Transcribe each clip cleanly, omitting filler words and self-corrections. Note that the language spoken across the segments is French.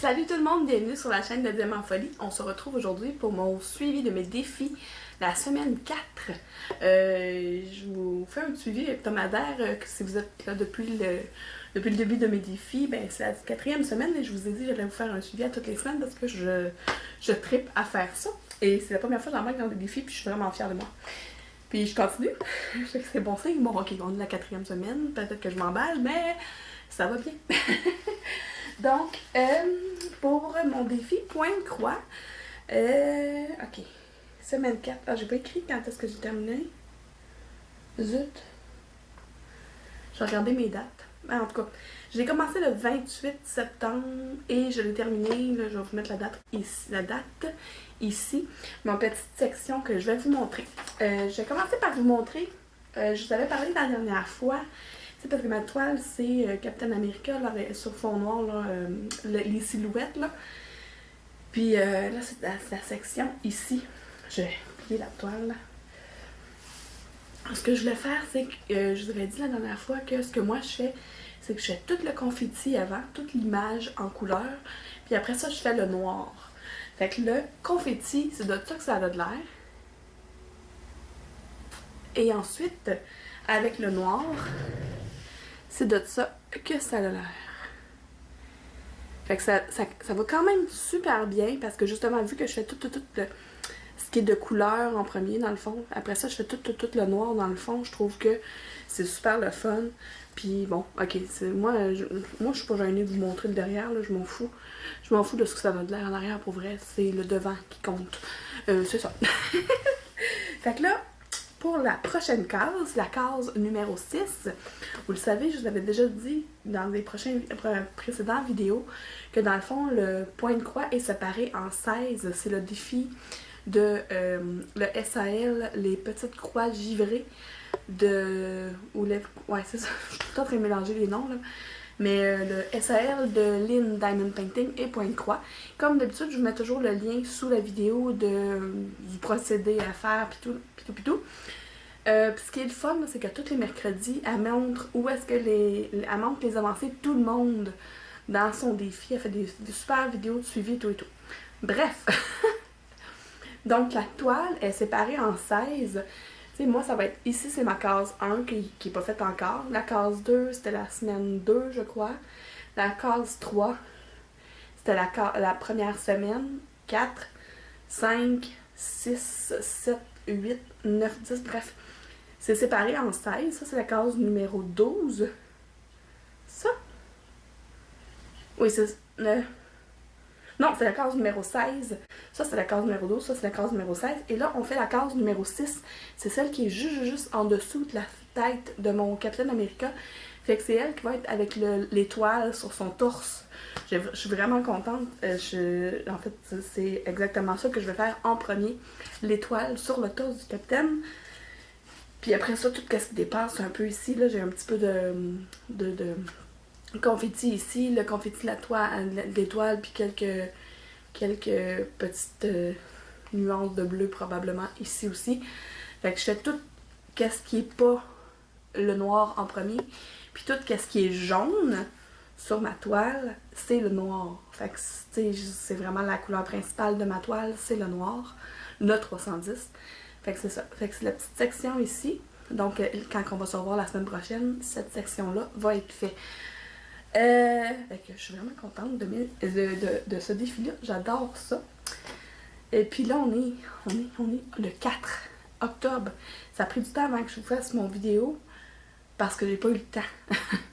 Salut tout le monde, bienvenue sur la chaîne de Diamant Folie. On se retrouve aujourd'hui pour mon suivi de mes défis, la semaine 4. Je vous fais un suivi hebdomadaire, que si vous êtes là depuis le début de mes défis, ben c'est la 4e semaine et je vous ai dit que j'allais vous faire un suivi à toutes les semaines parce que je trippe à faire ça. Et c'est la première fois que j'embarque dans des défis puis je suis vraiment fière de moi. Puis je continue, je sais que c'est bon signe. Bon ok, on est la 4e semaine, peut-être que je m'emballe, mais ça va bien. Donc, pour mon défi point de croix, ok, semaine 4, j'ai pas écrit quand est-ce que j'ai terminé. Zut. Je vais regarder mes dates. En tout cas, j'ai commencé le 28 septembre et je l'ai terminé, là, je vais vous mettre la date ici, ma petite section que je vais vous montrer. Je vais commencer par vous montrer, je vous avais parlé la dernière fois, c'est parce que ma toile, c'est Captain America, là, sur fond noir, là, les silhouettes, là. Puis là, c'est la section ici. Je vais plier la toile, là. Ce que je voulais faire, c'est que je vous avais dit la dernière fois que ce que moi je fais, c'est que je fais tout le confetti avant, toute l'image en couleur, puis après ça, je fais le noir. Fait que le confetti, c'est de ça que ça a de l'air. Et ensuite, avec le noir, c'est de ça que ça a l'air. Fait que ça va quand même super bien parce que justement, vu que je fais tout ce qui est de couleur en premier dans le fond, après ça, je fais tout le noir dans le fond, je trouve que c'est super le fun. Puis bon, ok, moi je suis pas gênée de vous montrer le derrière, là, je m'en fous. Je m'en fous de ce que ça a de l'air en arrière pour vrai, c'est le devant qui compte. C'est ça. Fait que là, pour la prochaine case, la case numéro 6, vous le savez, je vous avais déjà dit dans les précédentes vidéos que dans le fond, le point de croix est séparé en 16. C'est le défi de le SAL, les petites croix givrées ouais, c'est ça, je suis tout le temps en train de mélanger les noms, là. Mais le SAL de Lynn Diamond Painting et point de croix. Comme d'habitude, je vous mets toujours le lien sous la vidéo du procédé à faire, pis tout. Ce qui est le fun, c'est que tous les mercredis, elle montre où est-ce que elle montre les avancées de tout le monde dans son défi. Elle fait des super vidéos de suivi et tout. Bref. Donc la toile est séparée en 16. Tu sais, moi, ça va être ici, c'est ma case 1 qui n'est pas faite encore. La case 2, c'était la semaine 2, je crois. La case 3, c'était la première semaine. 4, 5, 6, 7, 8, 9, 10, bref. C'est séparé en 16. Ça, c'est la case numéro 12. Ça? Oui, c'est... Non, c'est la case numéro 16. Ça, c'est la case numéro 12. Ça, c'est la case numéro 16. Et là, on fait la case numéro 6. C'est celle qui est juste en dessous de la tête de mon Captain America. Fait que c'est elle qui va être avec l'étoile sur son torse. Je suis vraiment contente. En fait, c'est exactement ça que je vais faire en premier. L'étoile sur le torse du Capitaine. Puis après ça, tout ce qui dépasse un peu ici, là, j'ai un petit peu de confetti ici, le confetti de l'étoile, puis quelques petites nuances de bleu probablement ici aussi. Fait que je fais tout ce qui est pas le noir en premier, puis tout ce qui est jaune sur ma toile, c'est le noir. Fait que c'est vraiment la couleur principale de ma toile, c'est le noir, le 310. Fait que c'est ça. Fait que c'est la petite section ici. Donc quand on va se revoir la semaine prochaine, cette section-là va être faite. Fait que je suis vraiment contente de ce défi-là. J'adore ça. Et puis là, on est le 4 octobre. Ça a pris du temps avant que je vous fasse mon vidéo parce que j'ai pas eu le temps.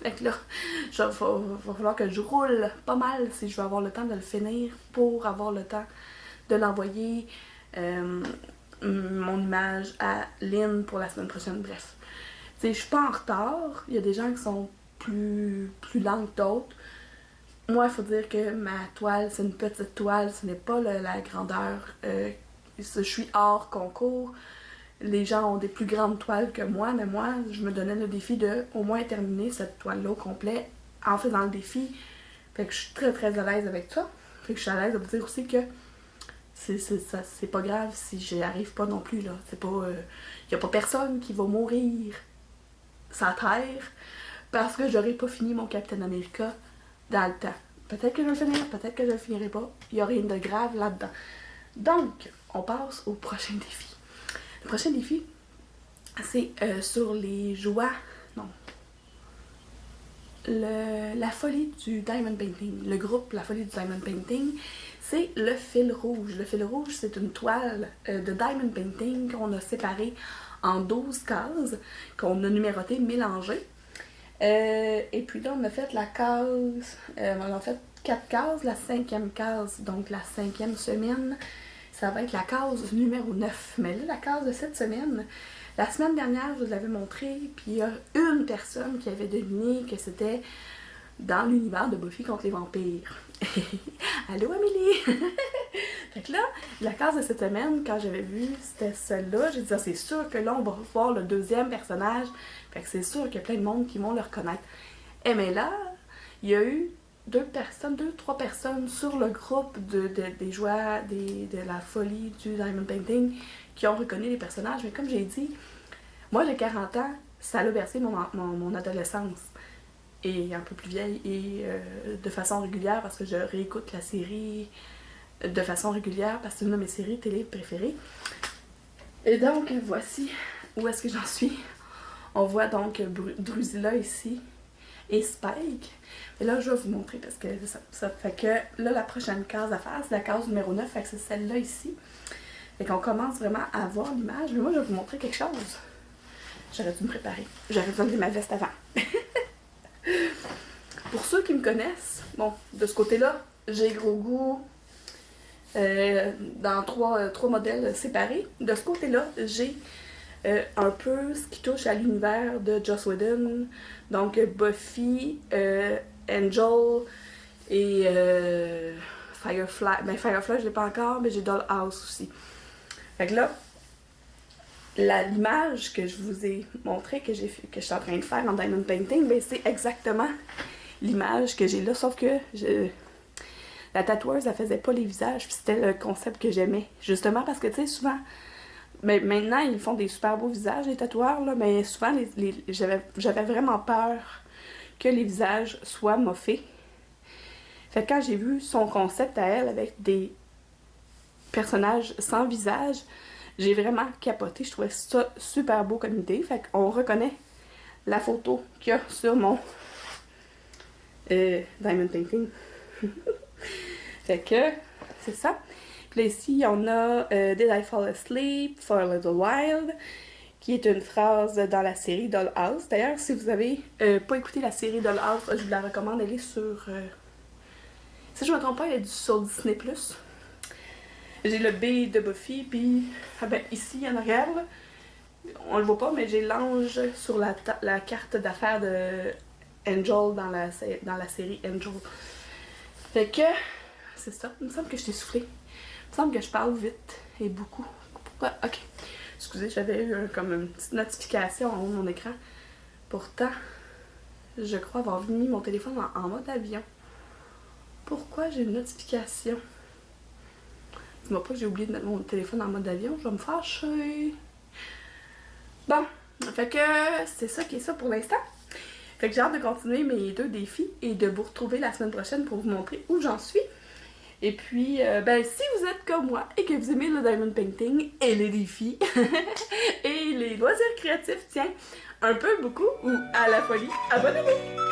Fait que là, va falloir que je roule pas mal si je veux avoir le temps de le finir pour avoir le temps de l'envoyer mon image à Lynn pour la semaine prochaine. Bref. Tu sais, je suis pas en retard. Il y a des gens qui sont plus lente que d'autres. Moi, il faut dire que ma toile, c'est une petite toile, ce n'est pas la grandeur. Je suis hors concours. Les gens ont des plus grandes toiles que moi, mais moi, je me donnais le défi de au moins terminer cette toile-là au complet en faisant le défi. Fait que je suis très à l'aise avec ça. Fait que je suis à l'aise de vous dire aussi que c'est pas grave si j'y arrive pas non plus, là. C'est pas... y a pas personne qui va mourir sans terre parce que j'aurais pas fini mon Captain America dans le temps. Peut-être que je vais le finir, peut-être que je le finirai pas. Il n'y a rien de grave là-dedans. Donc, on passe au prochain défi. Le prochain défi, c'est sur les joies... Non. La folie du Diamond Painting. Le groupe La folie du Diamond Painting, c'est le fil rouge. Le fil rouge, c'est une toile de Diamond Painting qu'on a séparée en 12 cases, qu'on a numérotées, mélangées. Et puis là, on a fait la case... on a fait 4 cases, la 5e case, donc la 5e semaine, ça va être la case numéro 9. Mais là, la case de cette semaine, la semaine dernière, je vous l'avais montré, puis il y a une personne qui avait deviné que c'était dans l'univers de Buffy contre les vampires. Allô, Amélie! Fait que là, la case de cette semaine, quand j'avais vu, c'était celle-là. J'ai dit, ah, c'est sûr que là, on va revoir le deuxième personnage. Fait que c'est sûr qu'il y a plein de monde qui vont le reconnaître. Et mais là, il y a eu 3 personnes sur le groupe des joueurs de la folie du Diamond Painting qui ont reconnu les personnages. Mais comme j'ai dit, moi, j'ai 40 ans, ça a bercé mon adolescence. Et un peu plus vieille et de façon régulière parce que je réécoute la série de façon régulière parce que c'est une de mes séries télé préférées. Et donc, voici où est-ce que j'en suis. On voit donc Drusilla ici et Spike. Et là, je vais vous montrer parce que ça fait que là, la prochaine case à faire, c'est la case numéro 9, fait que c'est celle-là ici. Fait qu'on commence vraiment à voir l'image. Mais moi, je vais vous montrer quelque chose. J'aurais dû me préparer. J'aurais dû enlever ma veste avant. Pour ceux qui me connaissent, bon, de ce côté-là, j'ai gros goût dans trois modèles séparés. De ce côté-là, j'ai un peu ce qui touche à l'univers de Joss Whedon. Donc Buffy, Angel et Firefly. Ben Firefly, je l'ai pas encore, mais j'ai Dollhouse aussi. Fait que là, l'image que je vous ai montrée, que je suis en train de faire en Diamond Painting, ben c'est exactement l'image que j'ai là, sauf que la tatoueuse, elle faisait pas les visages, puis c'était le concept que j'aimais. Justement parce que, tu sais, souvent, mais maintenant, ils font des super beaux visages, les tatoueurs, là, mais souvent, j'avais vraiment peur que les visages soient moffés. Fait que quand j'ai vu son concept à elle, avec des personnages sans visage, j'ai vraiment capoté. Je trouvais ça super beau comme idée. Fait qu'on reconnaît la photo qu'il y a sur mon Diamond Painting. Fait que, c'est ça. Puis là, ici, on a Did I Fall Asleep for a Little While, qui est une phrase dans la série Dollhouse. D'ailleurs, si vous avez pas écouté la série Dollhouse, je vous la recommande. Elle est sur... si je me trompe pas, elle est sur Disney+. J'ai le B de Buffy, puis ah ben, ici, en arrière, là, on le voit pas, mais j'ai l'ange sur la carte d'affaires de Angel dans la série Angel. Fait que, c'est ça. Il me semble que je t'ai soufflé. Il me semble que je parle vite et beaucoup. Pourquoi? Ok. Excusez, j'avais eu comme une petite notification en haut de mon écran. Pourtant, je crois avoir mis mon téléphone en mode avion. Pourquoi j'ai une notification? Dis-moi pas que j'ai oublié de mettre mon téléphone en mode avion, je vais me fâcher. Bon, fait que c'est ça qui est ça pour l'instant. Fait que j'ai hâte de continuer mes 2 défis et de vous retrouver la semaine prochaine pour vous montrer où j'en suis. Et puis, ben, si vous êtes comme moi et que vous aimez le Diamond Painting et les défis et les loisirs créatifs, tiens, un peu, beaucoup ou à la folie, abonnez-vous!